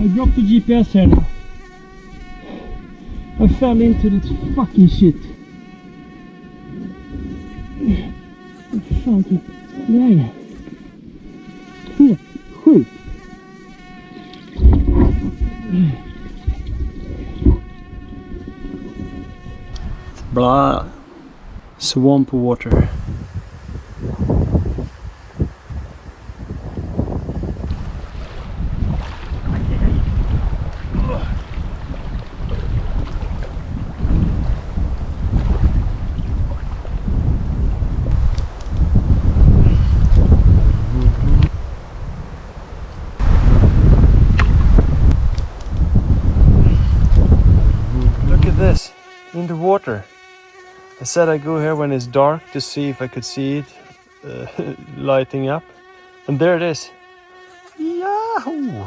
I dropped the GPS here now. I fell into this fucking shit. Fan till vägen. Helt sjukt. Blah. Swamp water. Look at this, in the water. I said I'd go here when it's dark to see if I could see it lighting up. And there it is. Yahoo!